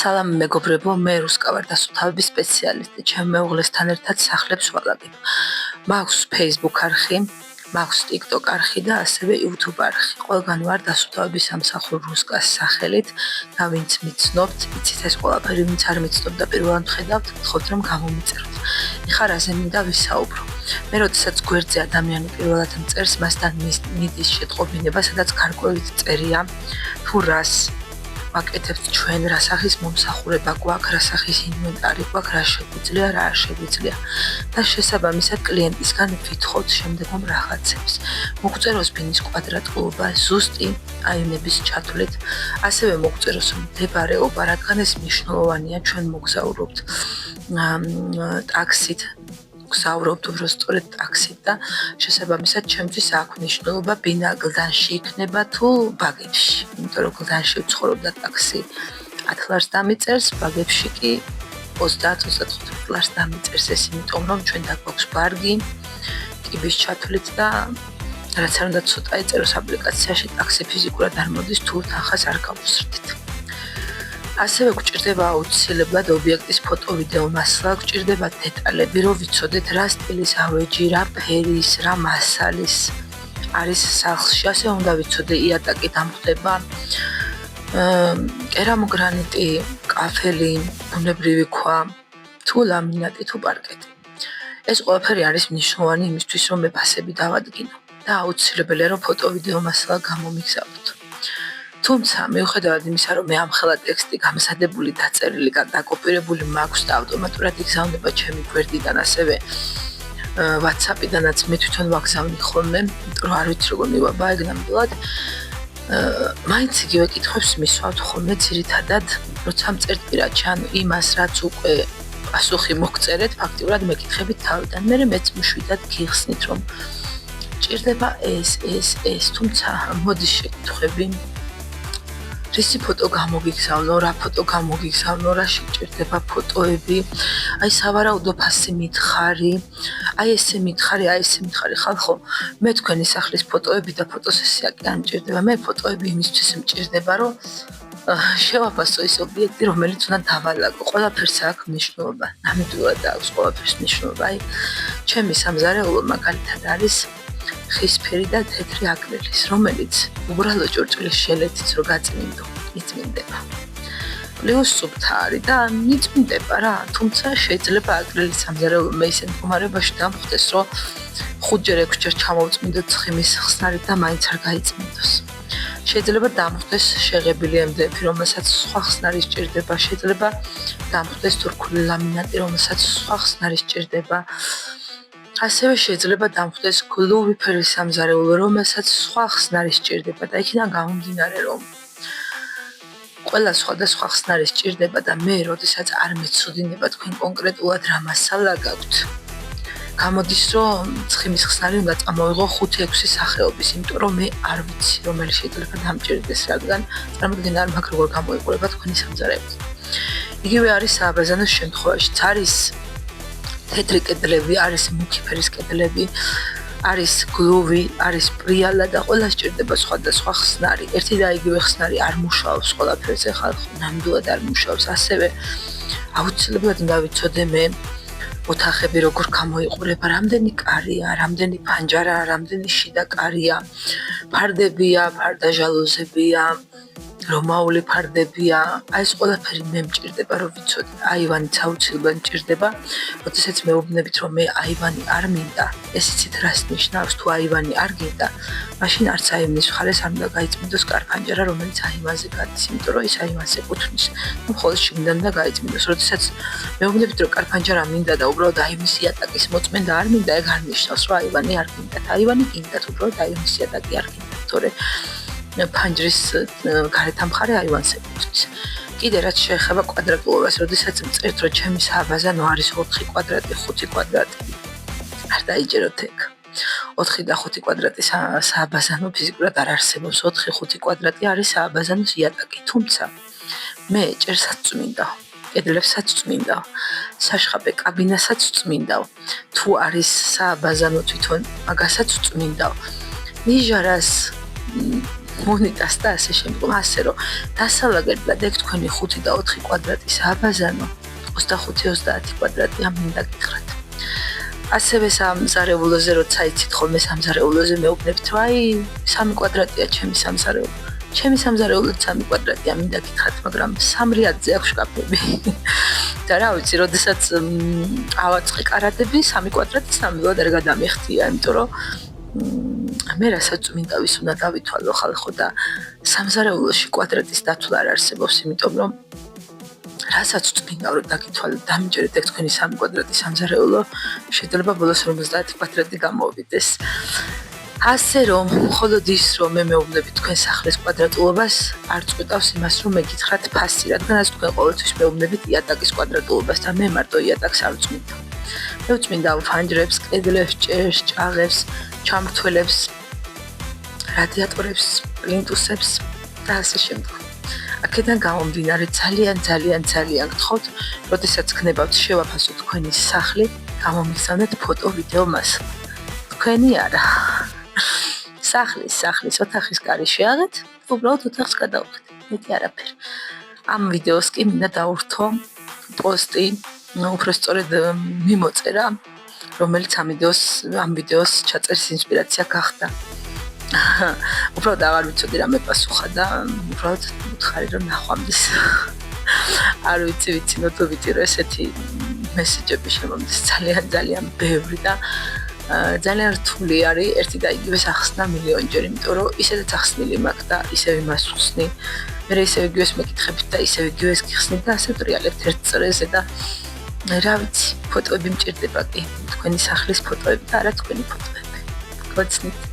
სალამი მეგობრებო, მე რუსკა ვარ დასუფთავების სპეციალისტი. ჩემ მეუღლესთან ერთად სახლებს ვალაგებ. მაქვს Facebook არხი, მაქვს TikTok არხი და ასევე YouTube არხი. ყველგან ვარ დასუფთავების სამსახურ რუსკას სახელით და ვინც მიცნობთ, იცით ეს ყველაფერი, ვინც არ მიცნობთ და პირველად ხედავთ, გთხოვთ რომ გამომიწეროთ. ეხლა რაზე მინდა ვისაუბრო. მე როდესაც გვერდზე ადამიანი პირველად მწერს, მასთან მიდის შეტყობინება, სადაც გარკვევით წერია თუ რას ვაკეთებთ ჩვენ, რა სახის მომსახურება გვაქვს, რა სახის ინვენტარი გვაქვს, რა შეგვიძლია, რა არ შეგვიძლია და შესაბამისად კლიენტისგან ვითხოვთ შემდეგომ რაღაცებს. მოგწეროს ბინის კვადრატულობა, ზუსტი აივნების ჩათვლით, ასევე მოგწეროს მდებარეობა, რადგან ეს მნიშვნელოვანია, ჩვენ მოგზაურობთ ტაქსით, გზავრობთ უბრალოდ ტაქსით და შესაბამისად ჩემთვის აქვს მნიშვნელობა ბინა გლდანში იქნება თუ ბაგებში. იმიტომ რომ გლდანში ვცხოვრობ და ტაქსი 10 ლარს დამიწერს, ბაგებში კი 30-35 ლარს დამიწერს. ეს იმიტომ რომ ჩვენ დაგვაქვს ბარგი კიბის ჩათვლით და რაც არ უნდა ცოტა ეწეროს აპლიკაციაში ტაქსი ფიზიკურად არ მოდის თუ თანხას არ გავუსრდით. ასევე გვჭირდება აუცილებლად ობიექტის ფოტო-ვიდეო მასალა, გვჭირდება დეტალები, რომ ვიცოდეთ რა სტილის ავეჯი, რა ფერის, რა მასალის არის სახლში. ასევე უნდა ვიცოდე იატაკი დამხდება, კერამოგრანიტი, კაფელი, ბუნებრივი ქვა, თუ ლამინატი, თუ პარკეტი. ეს ყველაფერი არის მნიშვნელოვანი იმისთვის, რომ მე ფასები დავადგინო და აუცილებელია, რომ ფოტო-ვიდეო მასალა გამომიგზავნოთ. თუმცა მიუხედავად იმისა, რომ მე ამხელა ტექსტი გამზადებული, დაწერილი, დაკოპირებული მაქვს და ავტომატურად იგზავნება ჩემი გვერდიდან, ასევე WhatsApp-იდანაც მე თვითონ ვაგზავნი ხოლმე, იმიტომ რომ არ ვიცი როგორ მივაბა ეგ ნამდვილად. მაინც იგივე კითხვებს მისვავთ ხოლმე ძირითადად, როცა მწერთ პირადში, ანუ იმას, რაც უკვე პასუხი მოგწერეთ, ფაქტიურად მეკითხებით თავიდან. მე მეც მშვიდად გიხსნით, რომ ჭირდება ეს, თუმცა მოდის შეკითხვები. რისი ფოტო გამოგიგზავნო, რა ფოტო გამოგიგზავნო, რა შეჭირდება ფოტოები, აი სავარაუდო ფასი მითხარი, აი ესე მითხარი, ხალხო, მე თქვენი სახლის ფოტოები და ფოტოსესია კი არ მჭირდება, მე ფოტოები იმისთვის მჭირდება, რომ შევაფასო ის ობიექტი, რომელიც უნდა დავალაგო, ყველაფერს აქვს მნიშვნელობა, ნამდვილად აქვს ყველაფერს მნიშვნელობა, აი ჩემი სამზარეულო მაგალითად არის ხისფერი და თეთრი აკრილის, რომელიც უბრალოდ ჭურჭლის შელეთიც რო გაწმინდო, იწმინდება. პლუს სუფთა არის და იწმინდება რა, თუმცა შეიძლება აკრილის სამზარეულო მე ისეთ მდგომარეობაში დამხვდეს, რომ 5-ჯერ 6-ჯერ ჩამოვწმინდოთ ცხიმის ხსნარით და მაინც არ გაიწმინდოს. შეიძლება დამხვდეს შეღებილი MDF, რომელსაც სხვა ხსნარი სჭირდება, შეიძლება დამხვდეს თურქული ლამინატი, რომელსაც სხვა ხსნარი სჭირდება. ასევე შეიძლება დამხვდეს გლუვი ფერის სამზარეულო, რომელსაც სხვა ხსნარი სჭირდება და იქიდან გამომდინარე, რომ ყველა სხვადასხვა ხსნარი სჭირდება და მე როდესაც არ მეცოდინება თქვენ კონკრეტულად რა მასალა გაქვთ, გამოდის, რომ ცხიმის ხსნარი უნდა წამოვიღო 5-6 სახეობის, იმიტომ რომ მე არ ვიცი, რომელი შეიძლება დამჭირდეს, რადგან წარმოგიდგენთ არ მაქვს როგორ გამოიყურება თქვენი სამზარეულო. იგივე არის სააბაზანოს შემთხვევაშიც, არის თეთრი კედლები, არის მუქი ფერის კედლები, არის გლუვი, არის პრიალა და ყველა სჭირდება სხვადასხვა ხსნარი. ერთი და იგივე ხსნარი არ მუშაობს ყველაფერზე, ხალხო, ნამდვილად არ მუშაობს. ასევე აუცილებლად უნდა ვიცოდე მე ოთახები როგორ გამოიყურება, რამდენი კარია, რამდენი ფანჯარა, რამდენი შიდა კარია, ფარდებია, ფარდაჟალუზებია, რომაული ფარდებია, აი ეს ყველაფერი მე მჭირდება, რომ ვიცოდე. აივანიც აუცილებლად მჭირდება, როდესაც მეუბნებით, რომ მე აივანი არ მინდა, ეს იცით რას ნიშნავს, თუ აივანი არ გინდა, მაშინ არც აივნის მხარეს არ უნდა გაიწმინდოს კარფანჯარა, რომელიც აივანზე გადის, იმიტომ რომ ის აივანს ეკუთვნის. მხოლოდ შიგნიდან უნდა გაიწმინდოს. როდესაც მეუბნებით, რომ კარფანჯარა მინდა და უბრალოდ აივნის იატაკის მოწმენდა არ მინდა, ეგ არ ნიშნავს, რომ აივანი არ გინდათ. აივანი გინდათ, უბრალოდ აივნის იატაკი არ გინდათ, თორე ფანჯრის გარეთა მხარე აივანს ეკუთვნის. კიდე რაც შეეხება კვადრატულობას, როდესაც მწერთ, რომ ჩემი სააბაზანო არის 4 კვადრატი, 5 კვადრატი. არ დაიჯეროთ ეგ. 4 და 5 კვადრატი სააბაზანო ფიზიკურად არ არსებობს. 4-5 კვადრატი არის სააბაზანოს იატაკი, თუმცა მე ჭერსაც წმინდა, კედლებსაც წმინდა, საშხაპე კაბინასაც წმინდა. თუ არის სააბაზანო თვითონ, მაგასაც წმინდა. ნიჟარას მონიტას და ასე შემდგომ, ასე რომ დასალაგებლად ეგ თქვენი 5 და 4 კვადრატის აბაზანო 25-30 კვადრატი ამ მინდა გითხრათ. ასევე სამზარეულოზე როცა იცით ხოლმე სამზარეულოზე მეუბნებით, რომ აი 3 კვადრატია ჩემი სამზარეულო. ჩემი სამზარეულო 3 კვადრატია მინდა გითხრათ, მაგრამ 3 რიადზე აქვს შკაფები. და რა ვიცი, როდესაც ავაწყე კარადები 3 კვადრატის ნამდვილად არ გადამიხდია, იმიტომ რომ მე რასაც მინდა ვის უნდა დავითვალო ხალხო და სამზარეულოში კვადრატის დათვლა არ არსებობს, იმიტომ რომ რასაც წმინდა რომ დაგითვალოთ, დამიჯერეთ ეგ თქვენი 3 კვადრატის სამზარეულო, შეიძლება ბოლოს 50 კვადრატი გამოვიდეს. ასე რომ, მხოლოდ ის რომ მე მეუბნებით თქვენ სახლის კვადრატულობას, არ წყვეტავს იმას, რომ მეკითხრათ ფასი, რადგანაც თქვენ ყოველთვის მეუბნებით იატაკის კვადრატულობას და მე მარტო იატაკს არ ვწმინდა. მე ვწმინდა ფანჯრებს, კედლებს, ჭერს, ჭაღებს, ჩამრთველებს, რადიატორებს, პლინტუსებს და ასე შემდგომ. აქედან გამომდინარე ძალიან გთხოვთ, როდესაც გნებავთ შევაფასოთ თქვენი სახლი, გამომიგზავნეთ ფოტო, ვიდეო მასალა. თქვენი არა. სახლის ოთახის კარი შეაღეთ, უბრალოდ ოთახს გადავხეთ. მეტი არაფერი. ამ ვიდეოს კი მინდა დავურთო პოსტი, უფრო სწორედ მიმოწერა, რომელიც ამ ვიდეოს ჩაწერის ინსპირაცია გახდა. უბრალოდ აღარ ვიცოდი რა მეპასუხა და უბრალოდ ვუთხარი რომ ნახვამდის. არ ვიცი ნოტობიტი რომ ესეთი მესეჯები შემომდის ძალიან ბევრი და ძალიან რთული არის ერთი და იგივე სახსნა მილიონჯერ, იმიტომ რომ ისედაც ახსნილი მაქვს და ისევ იმას ვხსნი. მე ისევ იგივეს მეკითხებით და ისევ იგივეს გიხსნით და ასე ვტრიალებთ ერთ წრეზე და რა ვიცი, ფოტოები მჭირდება კი, თქვენი სახლის ფოტოები და არა თქვენი ფოტოები. გოცნით.